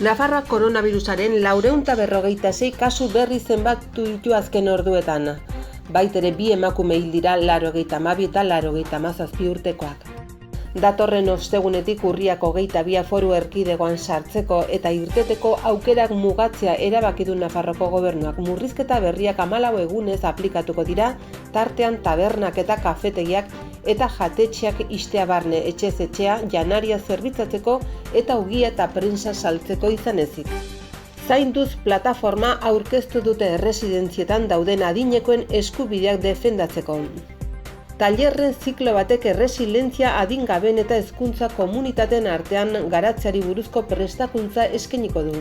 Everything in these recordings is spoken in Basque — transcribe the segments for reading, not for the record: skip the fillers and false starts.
Nafarroak koronavirusaren 456 kasu berri zenbatu ditu azken orduetan. Baitere 2 emakume hil dira 92 eta 97 urtekoak. Datorren ostegunetik urriak 22 foru erkidegoan sartzeko eta irteteko aukerak mugatzea erabaki du Nafarroko gobernuak. Murrizketa berriak 14 egunez aplikatuko dira, tartean tabernak eta kafetegiak eta jatetxeak ixtea barne, etxez etxea, janaria zerbitzatzeko eta ogia eta prentsa saltzeko izan ezik. Zainduz plataforma aurkeztu dute erresidentzietan dauden adinekoen eskubideak defendatzeko. Tailerren ziklo batek erresilientzia adingaben eta hezkuntza komunitateen artean garatzeari buruzko prestakuntza eskainiko du.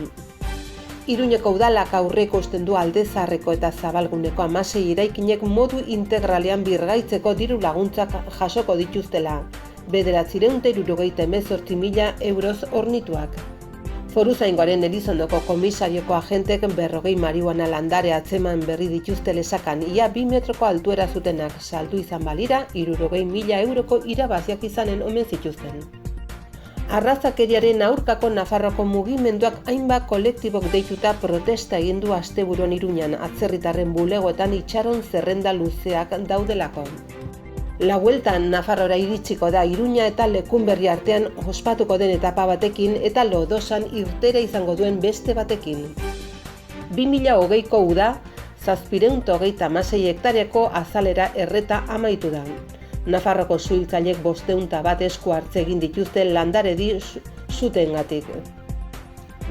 Iruñeko udalak aurreikusten du Alde Zaharreko eta Zabalguneko 16 eraikinek modu integralean birgaitzeko diru laguntzak jasoko dituztela, 978.000 euroz hornituak. Foruzaingoaren Elizondoko komisarioko agentek 40 marihuana landare atzeman berri dituzte lesakan, ia 2 metroko altuera zutenak saldu izan balira, 60.000 euroko irabaziak izanen omen zituzten. Arrazakeriaren aurkako Nafarroko mugimenduak hainbat kolektibok deituta protesta egin du asteburuan Iruñan, atzerritarren bulegoetan itxaron zerrenda luzeak daudelako. La Vuelta Nafarrora iritsiko da Iruña eta Lekunberri artean ospatuko den etapa batekin eta Lodosan irtera izango duen beste batekin. 2020ko uda, 736 hektareako azalera erreta amaitu da. Nafarroko suhiltzaileek 501 esku hartze egin dituzte landaredi zutengatik.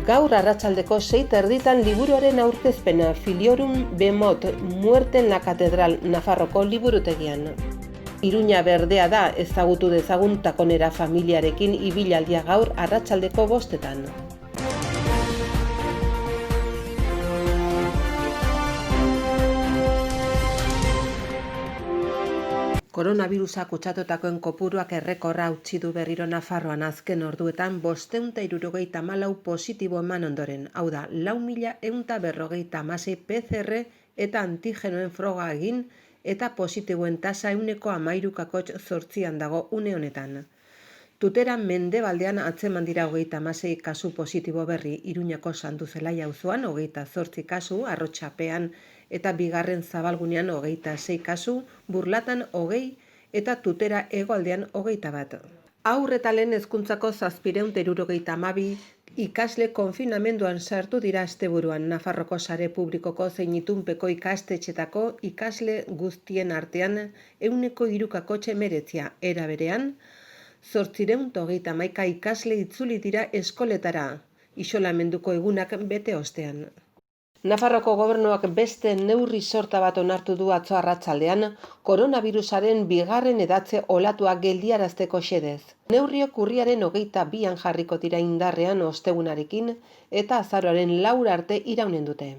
Gaur arratsaldeko 6:30 liburuaren aurkezpena Filiorum Bemot, Muerte en la Catedral, Nafarroko liburutegian. Iruña berdea da ezagutu dezagun Takonera familiarekin ibilaldia gaur arratsaldeko 5:00. Koronavirusa kutsatutakoen kopuruak errekorra utzi du berriro Nafarroan azken orduetan 574 positibo eman ondoren, hau da 4.156 PCR eta antigenoen froga egin eta positiboen tasa 13,8 dago une honetan. Tutera mendebaldean atzeman dira 36 kasu positibo berri, Iruñako Santuzelaia auzoan 28 kasu, Arrotxapean eta bigarren Zabalgunean 26 kasu, Burlatan 20 eta Tutera hegoaldean 21. Haur eta lehen hezkuntzako 772 ikasle konfinamenduan sartu dira asteburuan. Nafarroko sare publikoko zein itunpeko ikastetxetako ikasle guztien artean 319, era berean 831 ikasle itzuli dira eskoletara, isolamenduko egunak bete ostean. Nafarroko gobernuak beste neurri sorta bat onartu du atzo arratsaldean, koronavirusaren bigarren edatze olatua geldiarazteko xedez. Neurriok urriaren 22an jarriko dira indarrean ostegunarekin eta azaroaren 4 arte iraunen dute.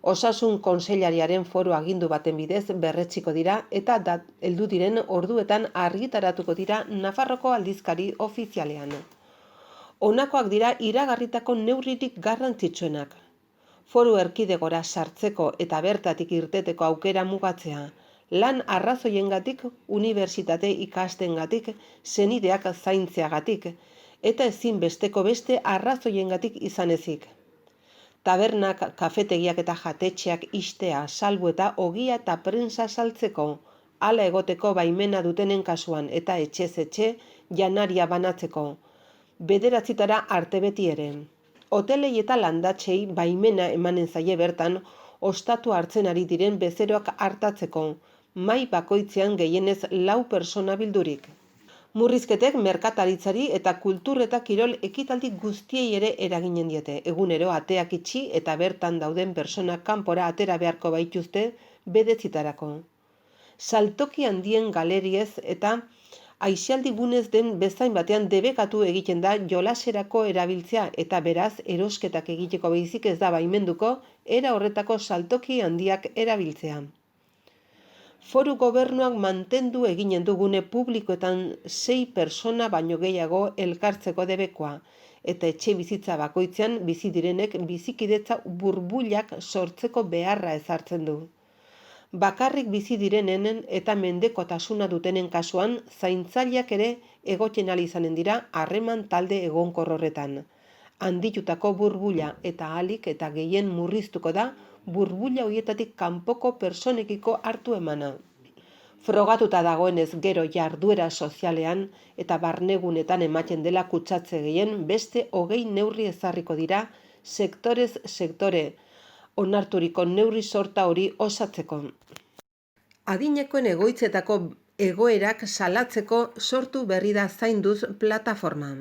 Osasun kontseilariaren foru agindu baten bidez berretsiko dira eta heldu diren orduetan argitaratuko dira Nafarroko aldizkari ofizialean. Honakoak dira iragarritako neurririk garrantzitsuenak. Foru erkidegora sartzeko eta bertatik irteteko aukera mugatzea, lan arrazoiengatik, unibertsitate ikastengatik, senideak zaintzeagatik, eta ezinbesteko beste arrazoiengatik izan ezik. Tabernak, kafetegiak eta jatetxeak ixtea, salbu eta ogia eta prentsa saltzeko, hala egoteko baimena dutenen kasuan eta etxez etxe janaria banatzeko, 9 arte beti ere. Hotelei eta landatxei baimena emanen zaie bertan ostatu hartzen ari diren bezeroak hartatzeko, mahai bakoitzean gehienez 4 pertsona bildurik. Murrizketek merkataritzari eta kultur eta kirol ekitaldi guztiei ere eraginen diete. Egunero ateak itxi eta bertan dauden pertsonak kanpora atera beharko baituzte bedezitarako. Saltoki handien galeriez eta aisialdi gunez den bezain batean debekatu egiten da jolaserako erabiltzea eta beraz erosketak egiteko baizik ez da baimenduko era horretako saltoki handiak erabiltzea. Foru gobernuak mantendu eginen du gune publikoetan 6 pertsona baino gehiago elkartzeko debekoa eta etxe bizitza bakoitzean bizi direnek bizikidetza burbuilak sortzeko beharra ezartzen du. Bakarrik bizi direnen eta mendekotasuna dutenen kasuan zaintzaileak ere egoten ahal izanen dira harreman talde egonkor horretan. handitutako burbuila eta ahalik eta gehien murriztuko da burbuila horietatik kanpoko personekiko hartu emana. Frogatuta dagoenez gero jarduera sozialean eta barnegunetan ematen dela kutsatze gehien beste 20 neurri ezarriko dira sektorez sektore onarturiko neurri sorta hori osatzeko. Adinekoen egoitzetako egoerak salatzeko sortu berri da Zainduz plataforma.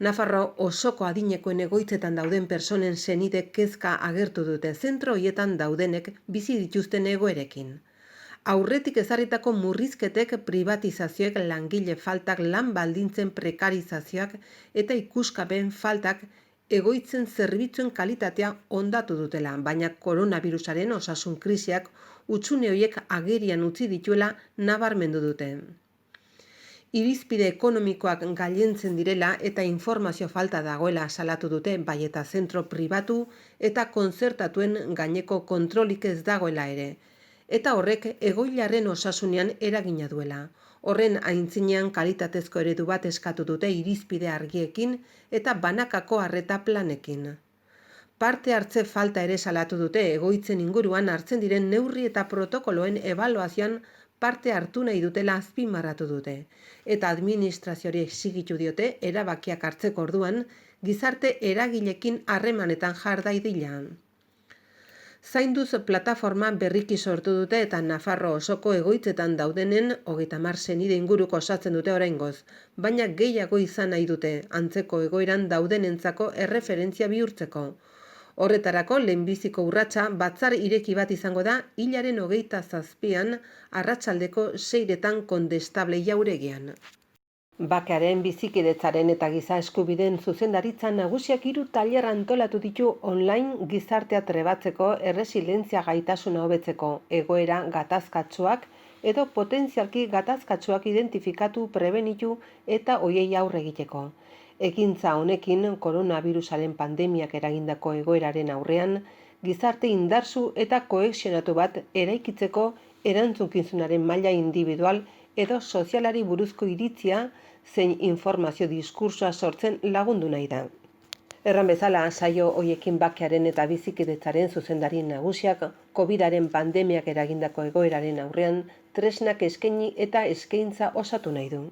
Nafarro osoko adinekoen egoitzetan dauden personen senide kezka agertu dute zentro horietan daudenek bizi dituzten egoerekin. Aurretik ezarritako murrizketek, privatizazioek, langile faltak, lan baldintzen prekarizazioak eta ikuskapen faltak egoitzen zerbitzuen kalitatea hondatu dutela, baina koronavirusaren osasun krisiak hutsune horiek agerian utzi dituela nabarmendu dute. Irizpide ekonomikoak gailentzen direla eta informazio falta dagoela salatu dute, bai eta zentro pribatu eta kontzertatuen gaineko kontrolik ez dagoela ere. Eta horrek egoilarren osasunean eragina duela. Horren aintzinean kalitatezko eredu bat eskatu dute irizpide argiekin eta banakako arreta planekin. Parte hartze falta ere salatu dute egoitzen inguruan hartzen diren neurri eta protokoloen ebaluazioan parte hartu nahi dutela azpimarratu dute. Eta administrazioari exigitu diote erabakiak hartzeko orduan gizarte eragilekin harremanetan jar daitela. Zainduz plataforma berriki sortu dute eta Nafarro osoko egoitzetan daudenen 30 senide inguruko osatzen dute oraingoz, baina gehiago izan nahi dute antzeko egoeran daudenentzako erreferentzia bihurtzeko. Horretarako lehenbiziko urratsa batzar ireki bat izango da hilaren 27an arratsaldeko 6etan Kondestable jauregian. Bakearen, bizikidetzaren eta giza eskubideen zuzendaritza nagusiak 3 tailer antolatu ditu online gizartea trebatzeko, erresilientzia gaitasuna hobetzeko, egoera gatazkatsuak edo potentzialki gatazkatsuak identifikatu, prebenitu eta hoiei aurre egiteko. Ekintza honekin koronavirusaren pandemiak eragindako egoeraren aurrean, gizarte indartsu eta kohesionatu bat eraikitzeko erantzukizunaren maila individual edo sozialari buruzko iritzia zein informazio diskursoa sortzen lagundu nahi da. Erran bezala, saio hoiekin bakearen eta bizikidetzaren zuzendari nagusiak COVID-aren pandemiak eragindako egoeraren aurrean tresnak eskaini eta eskaintza osatu nahi du.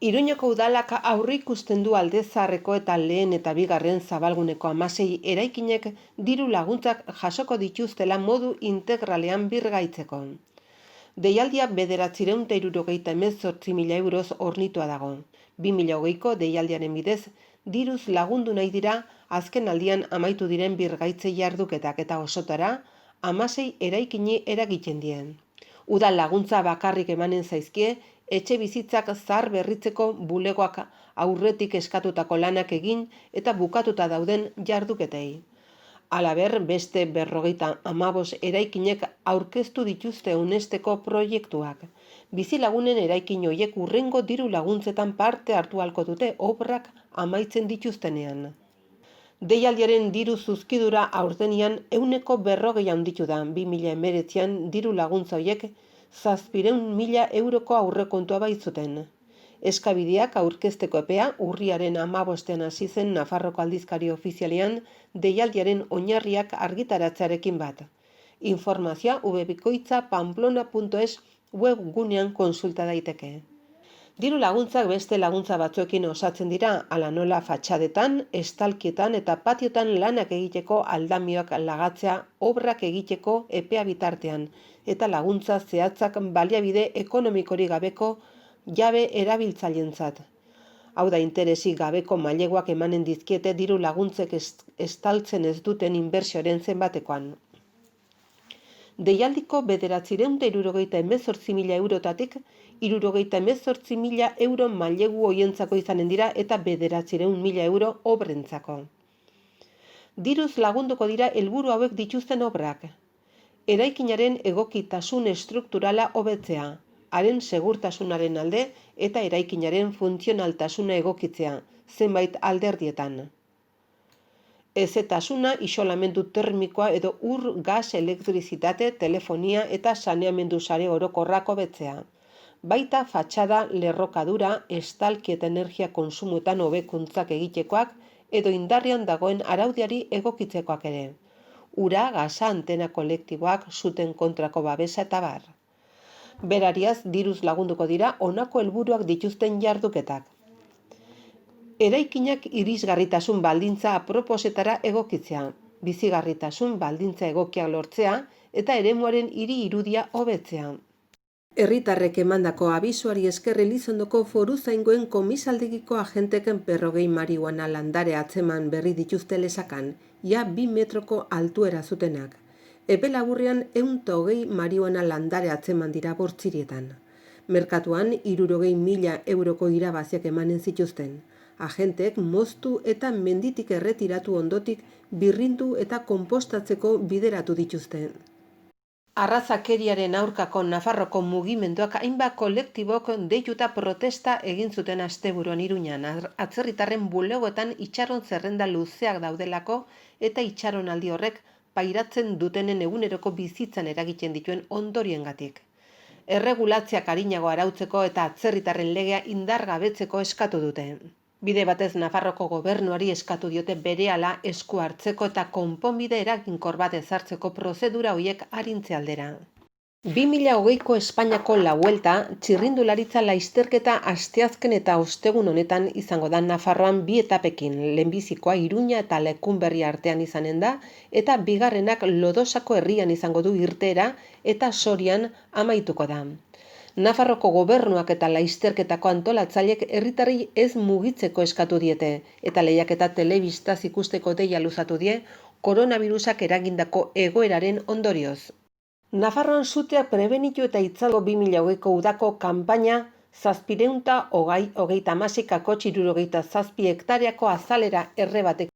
Iruñeko udalak aurreikusten du Alde Zaharreko eta lehen eta bigarren zabalguneko 16 eraikinek diru laguntzak jasoko dituztela modu integralean birgaitzeko. Deialdia 978.000 euroz hornitua dago. 2020ko deialdiaren bidez, diruz lagundu nahi dira azken aldian amaitu diren birgaitze jarduketak eta osotara 16 eraikini eragiten dien. Udal laguntza bakarrik emanen zaizkie, etxe bizitzak zahar berritzeko bulegoak aurretik eskatutako lanak egin eta bukatuta dauden jarduketei. Halaber, beste 55 eraikinek aurkeztu dituzte unesteko proiektuak. Bizilagunen eraikin horiek hurrengo diru laguntzetan parte hartu ahalko dute obrak amaitzen dituztenean. Deialdiaren diru zuzkidura aurtenian 140 handitu da. 2019an diru laguntza horiek 700.000 euroko aurrekontua baitzuten. Eskabideak aurkezteko epea urriaren 15ean hasi zen Nafarroko aldizkari ofizialean deialdiaren oinarriak argitaratzearekin bat. Informazioa www.pamplona.es webgunean konsulta daiteke. Diru laguntzak beste laguntza batzuekin osatzen dira, hala nola fatxadetan, estalkietan eta patiotan lanak egiteko aldamioak lagatzea obrak egiteko epea bitartean, eta laguntza zehatzak baliabide ekonomikori gabeko jabe erabiltzaileentzat. Hau da, interesik gabeko maileguak emanen dizkiete diru laguntzek estaltzen ez duten inbertsioaren zenbatekoan. Deialdiko 978.000 eurotatik 78.000 euro mailegu hoientzako izanen dira eta 900.000 euro obrentzako. Diruz lagunduko dira helburu hauek dituzten obrak. Eraikinaren egokitasun estrukturala hobetzea, haren segurtasunaren alde eta eraikinaren funtzionaltasuna egokitzea, zenbait alderdietan. Hezetasuna, isolamendu termikoa edo ur, gas, elektrizitate, telefonia eta saneamendu sare orokorrak hobetzea. Baita fatxada, lerrokadura, estalki eta energia konsumoetan hobekuntzak egitekoak edo indarrean dagoen araudiari egokitzekoak ere. Ura, gasa, antena kolektiboak, suten kontrako babesa eta bar. Berariaz, diruz lagunduko dira honako helburuak dituzten jarduketak. Eraikinak irisgarritasun baldintza aproposetara egokitzea, bizigarritasun baldintza egokiak lortzea eta eremuaren hiri irudia hobetzea. Herritarrek emandako abisuari esker Elizondoko foruzaingoen komisaldegiko agenteken 40 marihuana landare atzeman berri dituzte lesakan, ia 2 metroko altuera zutenak. Epe laburrean 120 marihuana landare atzeman dira bortzirietan. Merkatuan 60.000 euroko irabaziak emanen zituzten. Agentek moztu eta menditik erretiratu ondotik birrindu eta konpostatzeko bideratu dituzte. Arrazakeriaren aurkako Nafarroko mugimenduak hainbat kolektibok deituta protesta egin zuten asteburuan Iruñan, atzerritarren bulegoetan itxaron zerrenda luzeak daudelako eta itxaronaldi horrek pairatzen dutenen eguneroko bizitzan eragiten dituen ondoriengatik. Erregulatziak arinago arautzeko eta atzerritarren legea indargabetzeko eskatu dute. Bide batez Nafarroko gobernuari eskatu diote berehala esku hartzeko eta konponbide eraginkor bat ezartzeko prozedura horiek arintze aldera. 2020ko Espainiako La Vuelta txirrindularitza lasterketa asteazken eta ostegun honetan izango da Nafarroan 2 etapekin, lehenbizikoa Iruña eta Lekunberri artean izanen da eta bigarrenak Lodosako herrian izango du irteera eta Sorian amaituko da. Nafarroko gobernuak eta lasterketako antolatzaileek herritarrei ez mugitzeko eskatu diete eta lehiaketa telebistaz ikusteko deia luzatu die koronabirusak eragindako egoeraren ondorioz. Nafarroan suteak prebenitu eta itzalgo 2020ko udako kanpaina 736 kakotx 67 hektareako azalera erre batek